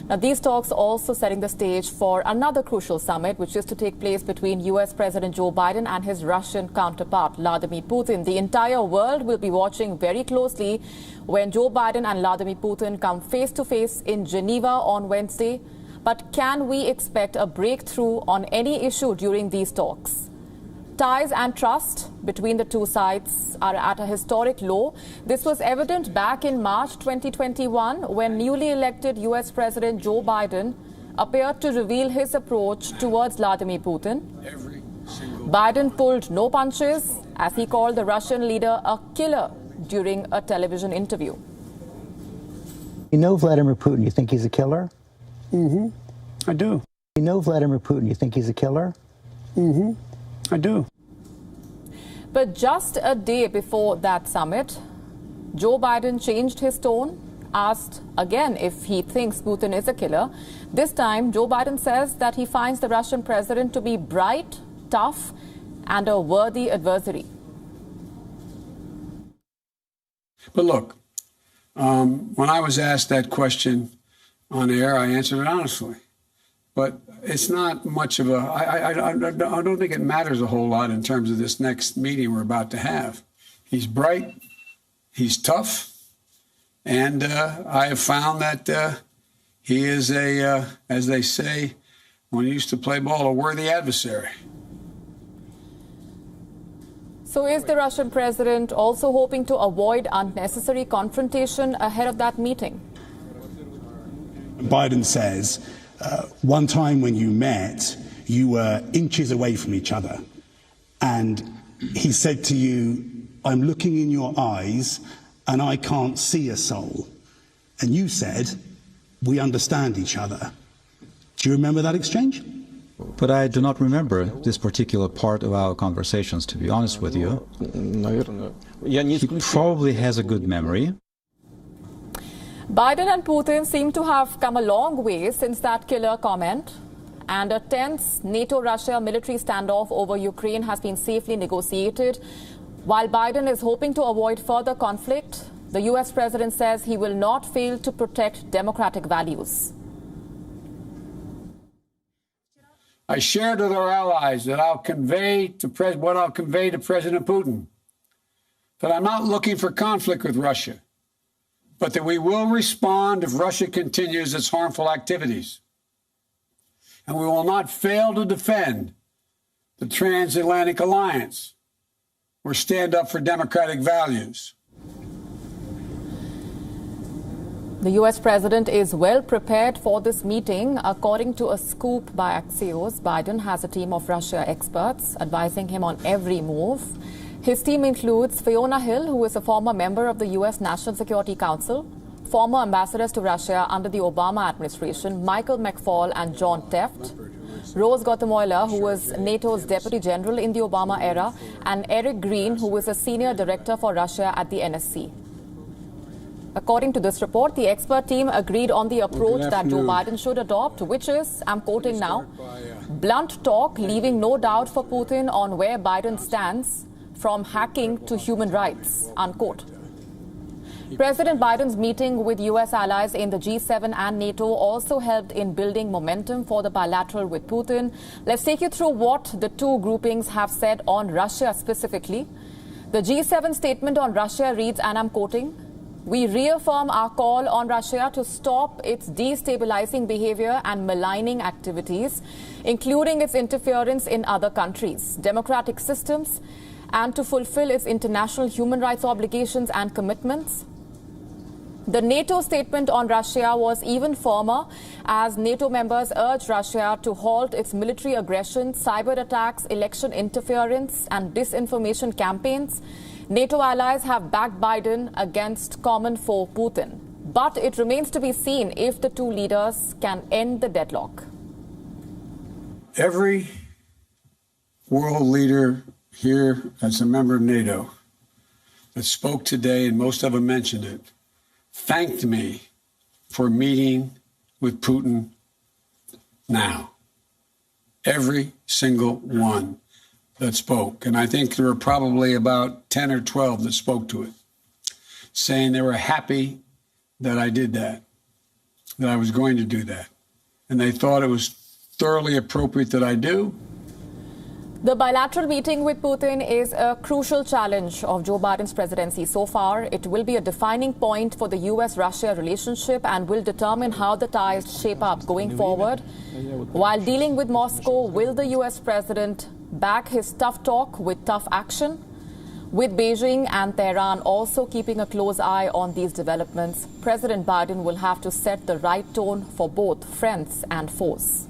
Now, these talks also setting the stage for another crucial summit, which is to take place between US President Joe Biden and his Russian counterpart, Vladimir Putin. The entire world will be watching very closely when Joe Biden and Vladimir Putin come face to face in Geneva on Wednesday. But can we expect a breakthrough on any issue during these talks? Ties and trust between the two sides are at a historic low. This was evident back in March 2021 when newly elected US President Joe Biden appeared to reveal his approach towards Vladimir Putin. Biden pulled no punches as he called the Russian leader a killer during a television interview. You know Vladimir Putin, you think he's a killer? Mm-hmm. I do. You know Vladimir Putin, you think he's a killer? Mm-hmm. I do. But just a day before that summit, Joe Biden changed his tone, asked again if he thinks Putin is a killer. This time, Joe Biden says that he finds the Russian president to be bright, tough, and a worthy adversary. But look, when I was asked that question on air, I answered it honestly. But it's not much of a, I don't think it matters a whole lot in terms of this next meeting we're about to have. He's bright, he's tough, and I have found that he is as they say, when he used to play ball, a worthy adversary. So is the Russian president also hoping to avoid unnecessary confrontation ahead of that meeting? Biden says, one time when you met, you were inches away from each other. And he said to you, I'm looking in your eyes and I can't see a soul. And you said, we understand each other. Do you remember that exchange? But I do not remember this particular part of our conversations, to be honest with you. He probably has a good memory. Biden and Putin seem to have come a long way since that killer comment, and a tense NATO-Russia military standoff over Ukraine has been safely negotiated. While Biden is hoping to avoid further conflict, the US president says he will not fail to protect democratic values. I shared with our allies that I'll convey to President Putin, that I'm not looking for conflict with Russia, but that we will respond if Russia continues its harmful activities. And we will not fail to defend the transatlantic alliance or stand up for democratic values. The US president is well prepared for this meeting. According to a scoop by Axios, Biden has a team of Russia experts advising him on every move. His team includes Fiona Hill, who is a former member of the U.S. National Security Council, former ambassadors to Russia under the Obama administration, Michael McFaul and John Teft, Rose Gottemoeller, who was NATO's Deputy General in the Obama era, and Eric Green, who was a Senior Director for Russia at the NSC. According to this report, the expert team agreed on the approach that Joe Biden should adopt, which is, I'm quoting now, blunt talk, leaving no doubt for Putin on where Biden stands, from hacking to human rights, unquote. President Biden's meeting with U.S. allies in the G7 and NATO also helped in building momentum for the bilateral with Putin. Let's take you through what the two groupings have said on Russia specifically. The G7 statement on Russia reads, and I'm quoting, "We reaffirm our call on Russia to stop its destabilizing behavior and maligning activities, including its interference in other countries, democratic systems, and to fulfill its international human rights obligations and commitments." The NATO statement on Russia was even firmer as NATO members urged Russia to halt its military aggression, cyber attacks, election interference, and disinformation campaigns. NATO allies have backed Biden against common foe Putin. But it remains to be seen if the two leaders can end the deadlock. Every world leader here as a member of NATO that spoke today, and most of them mentioned it, thanked me for meeting with Putin now. Every single one that spoke. And I think there were probably about 10 or 12 that spoke to it, saying they were happy that I did that. that I was going to do that. And they thought it was thoroughly appropriate that I do. The bilateral meeting with Putin is a crucial challenge of Joe Biden's presidency so far. It will be a defining point for the US-Russia relationship and will determine how the ties shape up going forward. While dealing with Moscow, will the US president back his tough talk with tough action? With Beijing and Tehran also keeping a close eye on these developments, President Biden will have to set the right tone for both friends and foes.